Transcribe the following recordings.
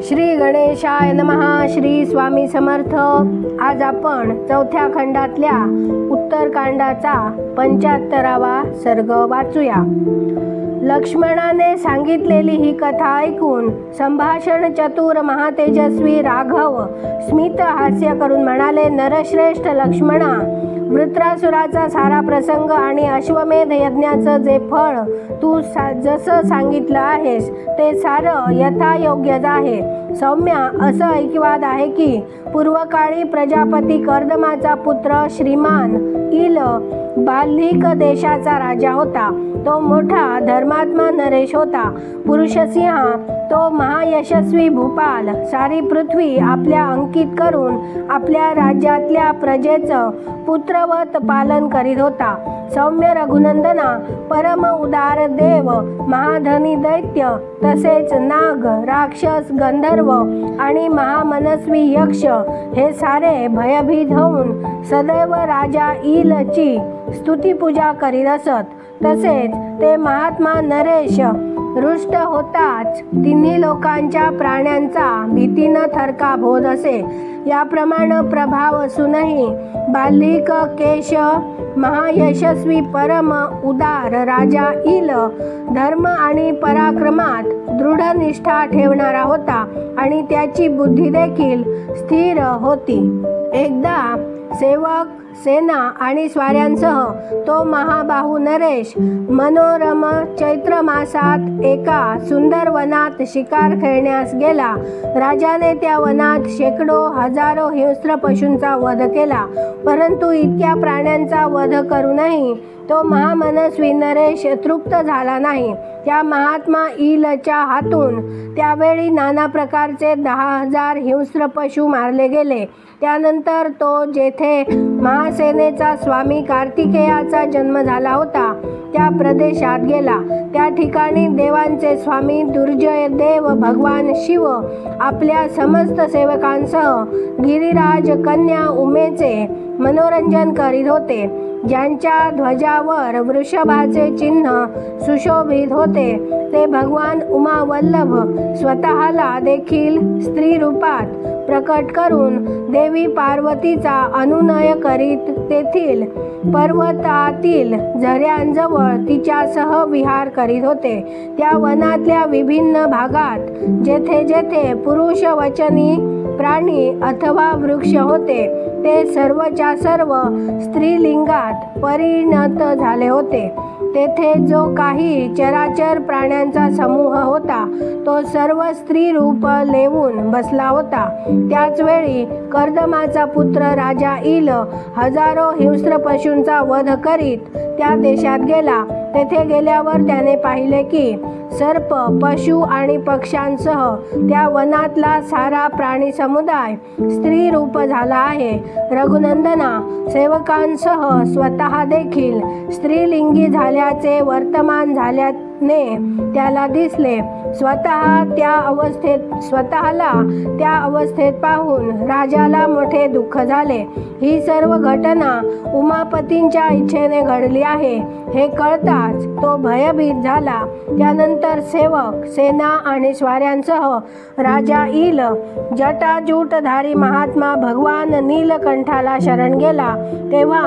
श्री गणेशाय नमः. श्री स्वामी समर्थ. आज आपण चौथ्या खंडातल्या उत्तरकांडाचा 75वा सर्ग वाचूया. लक्ष्मणाने सांगितलेली ही कथा ऐकून संभाषण चतुर महातेजस्वी राघव स्मित हास्य करून म्हणाले, नरश्रेष्ठ लक्ष्मणा, वृत्रासुराचा सारा प्रसंग आणि अश्वमेध यज्ञाचं जे फळ तू जसं सांगितलं आहेस ते सारं यथायोग्यच आहे. सौम्या, असं ऐकिवात आहे की पूर्वकाळी प्रजापती कर्दमाचा पुत्र श्रीमान इल बाल्हिक देशाचा राजा होता. तो मोठा धर्मात्मा नरेश होता. पुरुषसिंह तो महायशस्वी भूपाल सारी पृथ्वी आपल्या अंकित करून आपल्या राज्यातल्या प्रजेचं पुत्रवत पालन करीत होता. सौम्य रघुनंदना, परम उदार देव, महाधनी दैत्य, तसेच नाग, राक्षस, गंधर्व आणि महामनस्वी यक्ष हे सारे भयभीत होऊन सदैव राजा इलची स्तुतिपूजा करीत असत. तसेच ते महात्मा नरेश रुष्ट होताच तिन्ही लोकांच्या प्राण्यांचा भीतीनं थरकाप होत असे. याप्रमाणे प्रभाव असूनही बाल्हिक केश महायशस्वी परम उदार राजा इल धर्म आणि पराक्रमात दृढ निष्ठा ठेवणारा होता आणि त्याची बुद्धी देखील स्थिर होती. एकदा सेवक, सेना आणि स्वाऱ्यांसह तो महाबाहू नरेश मनोरम चैत्र मासात एका सुंदर वनात शिकार खेळण्यास गेला. राजाने त्या वनात शेकडो हजारो हिंस्र पशूंचा वध केला. परंतु इतक्या प्राण्यांचा वध करूनही तो महामनस्वी नरेश तृप्त झाला नाही. त्या महात्मा इलच्या हातून त्यावेळी नाना प्रकारचे 10,000 हिंस्र पशु मारले गेले. त्यानंतर तो जेथे महासेनेचा स्वामी कार्तिकेयाचा जन्म झाला होता त्या प्रदेशात गेला. त्या ठिकाणी देवांचे स्वामी दुर्जय देव भगवान शिव आपल्या समस्त सेवकांसह गिरिराज कन्या उमेचे मनोरंजन करीत होते. ज्यांच्या ध्वजावर वृषभाचे चिन्ह सुशोभित होते ते भगवान उमावल्लभ स्वतःला देखील स्त्री रूपात प्रकट करून देवी पार्वतीचा अनुनय करीत तेथील पर्वतातील झऱ्यांजवळ तिच्यासह विहार करीत होते. त्या वनातल्या विभिन्न भागात जेथे जेथे पुरुष वचनी प्राणी अथवा वृक्ष होते ते सर्वच्या सर्व स्त्रीलिंगात परिणत झाले होते. तेथे जो काही चराचर प्राण्यांचा समूह होता तो सर्व स्त्री रूप लेवून बसला होता. त्याच वेळी कर्दमाचा पुत्र राजा इल हजारो हिंस्र पशूंचा वध करीत त्या देशात गेला. तेथे गेल्यावर त्याने पाहिले की सर्प, पशु आणि पक्ष्यांसह त्या वनातला सारा प्राणी समुदाय स्त्री रूप झाला आहे. रघुनंदना, सेवकांसह स्वतः देखील स्त्रीलिंगी झाल्याचे वर्तमान झाल्याने त्याला दिसले. स्वतःला त्या अवस्थेत पाहून राजाला मोठे दुःख झाले. ही सर्व घटना उमापतींच्या इच्छेने घडली आहे हे कळताच तो भयभीत झाला. त्यानंतर सेवक, सेना आणि स्वाऱ्यांसह राजा इल जटाजूटधारी महात्मा भगवान नीलकंठाला शरण गेला. तेव्हा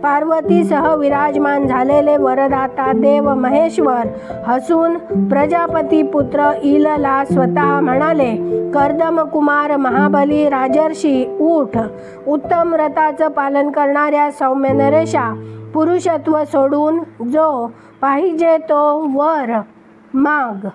पार्वतीसह विराजमान झालेले वरदाता देव महेश्वर हसून प्रजापती पुत्र इलला स्वतः म्हणाले, कर्दम कुमार महाबली राजर्षी, उठ. उत्तम व्रताचं पालन करणाऱ्या सौम्य नरेशा, पुरुषत्व सोडून जो पाहिजे तो वर माग.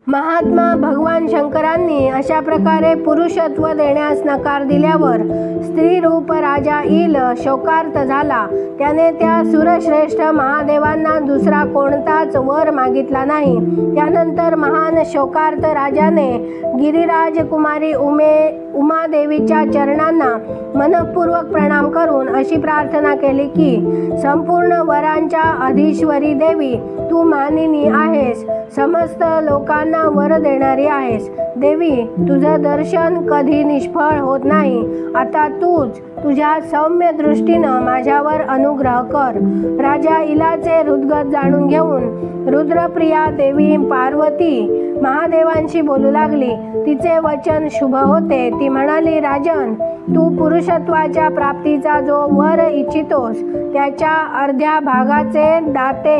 महात्मा भगवान शंकरांनी अशा प्रकारे पुरुषत्व देण्यास नकार दिल्यावर स्त्रीरूप राजा इल शोकार्त झाला. त्याने त्या सुरश्रेष्ठ महादेवांना दुसरा कोणताच वर मागितला नाही. त्यानंतर महान शोकार्त राजाने गिरिराज कुमारी उमादेवीच्या चरणांना मनःपूर्वक प्रणाम करून अशी प्रार्थना केली की, संपूर्ण वरांच्या अधीश्वरी देवी, तू मानिनी आहेस, समस्त लोकांना वर देणारी आहेस. देवी, तुझं दर्शन कधी निष्फळ होत नाही. आता तूच तुझ्या सौम्य दृष्टीनं माझ्यावर अनुग्रह कर. राजा इलाचे हृदगत जाणून घेऊन रुद्रप्रिया देवी पार्वती महादेवांशी बोलू लागली. तिचे वचन शुभ होते. ती म्हणाली, राजन, तू पुरुषत्वाच्या प्राप्तीचा जो वर इच्छितोस त्याच्या अर्ध्या भागाचे दाते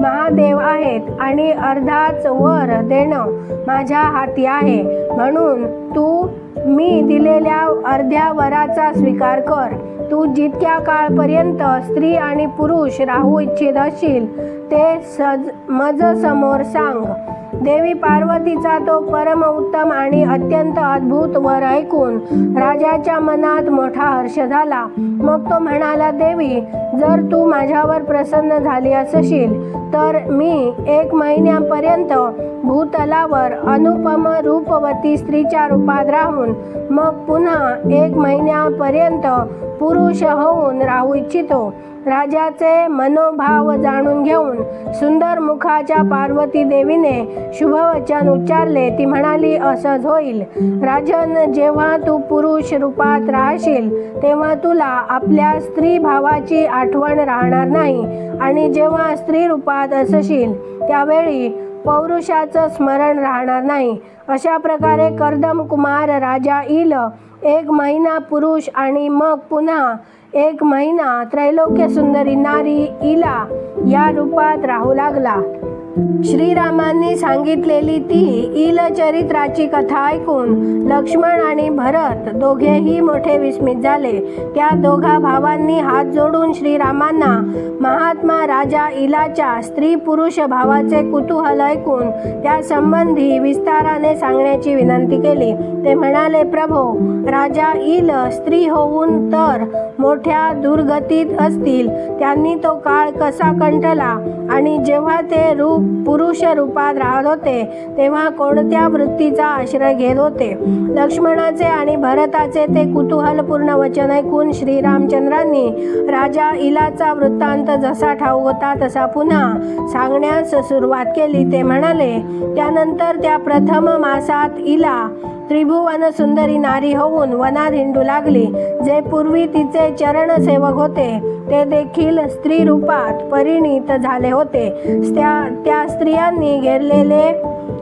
महादेव आहेत आणि अर्धाच वर देणं माझ्या हाती आहे. म्हणून तू मी दिलेल्या अर्ध्या वराचा स्वीकार कर. तू जितक्या काळपर्यंत स्त्री आणि पुरुष राहू इच्छित असशील ते मज समोर सांग. देवी पार्वतीचा तो परम उत्तम आणि अत्यंत अद्भुत वर ऐकून राजाच्या मनात मोठा हर्ष झाला. मग तो म्हणाला, देवी, जर तू माझ्यावर प्रसन्न झाली असशील तर मी 1 महिन्यापर्यंत भूतलावर अनुपम रूपवती स्त्रीच्या रूपात राहून मग पुन्हा 1 महिन्यापर्यंत पुरुष होऊन राहू इच्छितो. राजाचे मनोभाव जाणून घेऊन सुंदर मुखाच्या पार्वती देवीने शुभवचन उच्चारले. ती म्हणाली, असंच होईल. राजन, जेव्हा तू पुरुष रूपात राहशील तेव्हा तुला आपल्या स्त्री भावाची आठवण राहणार नाही आणि जेव्हा स्त्री रूपात असशील त्यावेळी पौरुषाचं स्मरण राहणार नाही. अशा प्रकारे कर्दम कुमार राजा येईल. 1 महिना पुरुष आणि मग पुन्हा 1 महिना त्रैलोक्य सुंदरी नारी इला या रूपात राहू लागला. श्रीरामांनी सांगितलेली ती इल चरित्राची कथा ऐकून लक्ष्मण आणि भरत दोघेही मोठे विस्मित झाले. त्या दोघा भावांनी हात जोडून श्रीरामांना महात्मा राजा इलाच्या स्त्री पुरुष भावाचे कुतूहल ऐकून त्या संबंधी विस्ताराने सांगण्याची विनंती केली. ते म्हणाले, प्रभो, राजा इल स्त्री होऊन तर मोठ्या दुर्गतीत असतील. त्यांनी तो काळ कसा कंठला आणि जेव्हा ते पुरुष रूपात राहत होते तेव्हा कोणत्या वृत्तीचा आश्रय घेत होते. लक्ष्मणाचे आणि भरताचे ते कुतूहलपूर्ण वचन ऐकून श्रीरामचंद्रांनी राजा इलाचा वृत्तांत जसा ठाऊक होता तसा पुन्हा सांगण्यास सुरुवात केली. ते म्हणाले, त्यानंतर त्या प्रथम मासात इला त्रिभुवन सुंदरी नारी होऊन वनात हिंडू लागली. जे पूर्वी तिचे चरणसेवक होते ते देखील स्त्री रूपात परिणित झाले होते. त्या स्त्रियांनी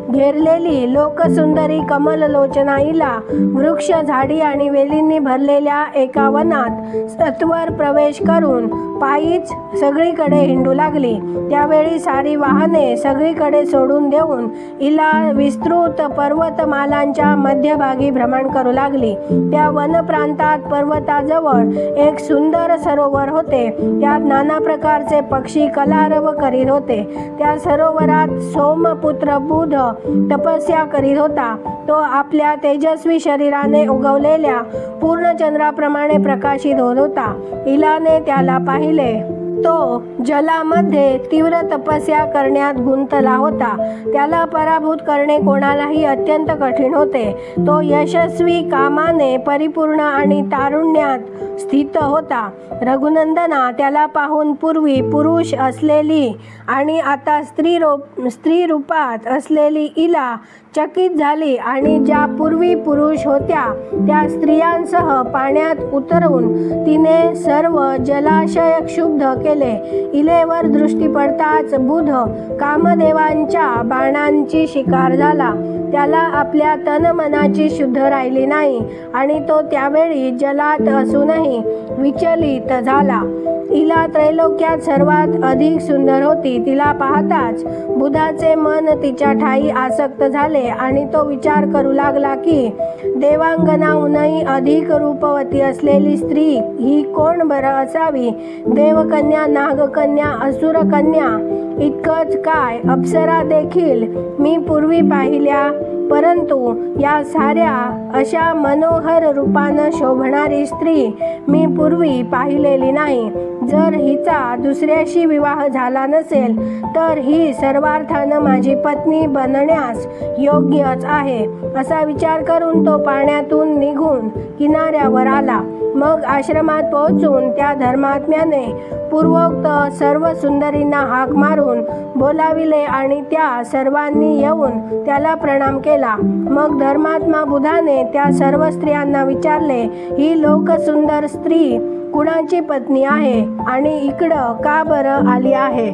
घेरलेली लोकसुंदरी कमललोचना इला वृक्ष, झाडी आणि वेलींनी भरलेल्या एका वनात सत्वर प्रवेश करून पायीच सगळीकडे हिंडू लागली. त्यावेळी सारी वाहने सगळीकडे सोडून देऊन इला विस्तृत पर्वतमालांच्या मध्यभागी भ्रमण करू लागली. त्या वनप्रांतात पर्वताजवळ एक सुंदर सरोवर होते. त्यात नाना प्रकारचे पक्षी कलारव करीत होते. त्या सरोवरात सोमपुत्र बुध तपस्या करीत होता. तो आपल्या तेजस्वी शरीराने उगवलेल्या पूर्णचंद्राप्रमाणे प्रकाशित होत होता. इलाने त्याला पाहिले. तो जलामध्ये तीव्र तपस्या करण्यात गुंतला होता. त्याला पराभूत करणे कोणालाही अत्यंत कठीण होते. तो यशस्वी कामाने परिपूर्ण आणि तारुण्यात स्थित होता. रघुनंदना त्याला पाहून पूर्वी पुरुष असलेली आणि आता स्त्री रूपात असलेली इला चकित झाली आणि ज्या पूर्वी पुरुष होत्या त्या स्त्रियांसह पाण्यात उतरवून तिने सर्व जलाशय क्षुब्ध केले. इलेवर दृष्टी पडताच बुध कामदेवांच्या बाणांची शिकार झाला. त्याला आपल्या तनमनाची शुद्ध राहिली नाही आणि तो त्यावेळी जलात असूनही विचलित झाला. इला त्रैलोक्यात सर्वात अधिक सुंदर होती. तिला पाहताच बुधाचे मन तिच्या ठाई आसक्त झाले आणि तो विचार करू लागला की देवांगनाहूनही अधिक रूपवती असलेली स्त्री ही कोण बरं असावी. देवकन्या, नागकन्या, असुरकन्या इतकंच काय, अप्सरा देखील मी पूर्वी पाहिल्या, परंतु या साऱ्या अशा मनोहर रूपानं शोभणारी स्त्री मी पूर्वी पाहिलेली नाही. जर हिचा दुसऱ्याशी विवाह झाला नसेल तर ही सर्वार्थानं माझी पत्नी बनण्यास योग्यच आहे. असा विचार करून तो पाण्यातून निघून किनाऱ्यावर आला. मग आश्रमात पोहोचून त्या धर्मात्म्याने पूर्वोक्त सर्व सुंदरींना हाक मारून बोलाविले आणि त्या सर्वांनी येऊन त्याला प्रणाम केला. मग धर्मात्मा बुधाने त्या सर्व स्त्रियांना विचारले, ही लोकसुंदर स्त्री कुणाची पत्नी आहे आणि इकडं का बरं आली आहे.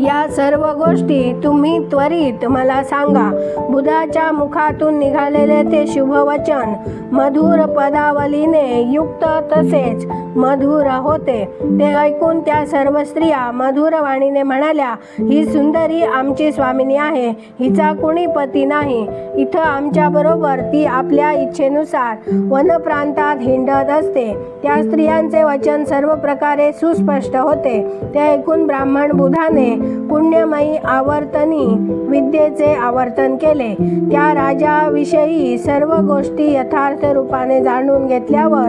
या सर्व गोष्टी तुम्ही त्वरित मला सांगा. बुधाच्या मुखातून निघालेले ते शुभवचन मधुर पदावलीने युक्त तसेच मधुर होते. ते ऐकून त्या सर्व स्त्रिया मधुर वाणीने म्हणाल्या, ही सुंदरी आमची स्वामिनी आहे, हिचा कुणी पती नाही. इथं आमच्याबरोबर ती आपल्या इच्छेनुसार वनप्रांतात हिंडत असते. त्या स्त्रियांचे वचन सर्व प्रकारे सुस्पष्ट होते. ते ऐकून ब्राह्मण बुधाने पुण्यमयी आवर्तनी विद्येचे आवर्तन केले. त्या राजाविषयी सर्व गोष्टी यथार्थ रूपाने जाणून घेतल्यावर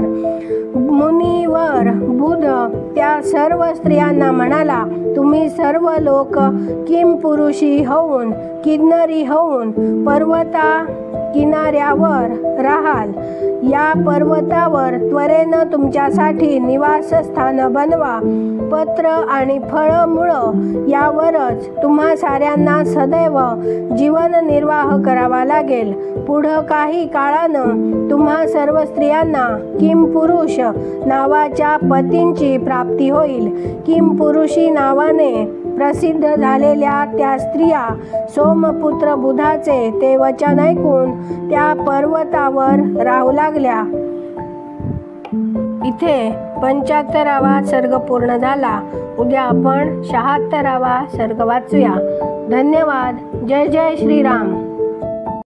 मुनिवर बुध त्या सर्व स्त्रियांना म्हणाला, तुम्ही सर्व लोक किमपुरुषी होऊन किन्नरी होऊन पर्वता किनाऱ्यावर राहाल. या पर्वतावर त्वरेनं तुमच्यासाठी निवासस्थान बनवा. पत्र आणि फळमुळं यावरच तुम्हा साऱ्यांना सदैव जीवन निर्वाह करावा लागेल. पुढं काही काळानं तुम्हा सर्व स्त्रियांना किमपुरुष नावाच्या पतींची प्राप्ती होईल. किमपुरुषी नावाने प्रसिद्ध झालेल्या त्या स्त्रिया सोमपुत्र बुधाचे ते वचन ऐकून त्या पर्वतावर राहू लागल्या. इथे 75वा सर्ग पूर्ण झाला. उद्या आपण 76वा सर्ग वाचूया. धन्यवाद. जय जय श्रीराम.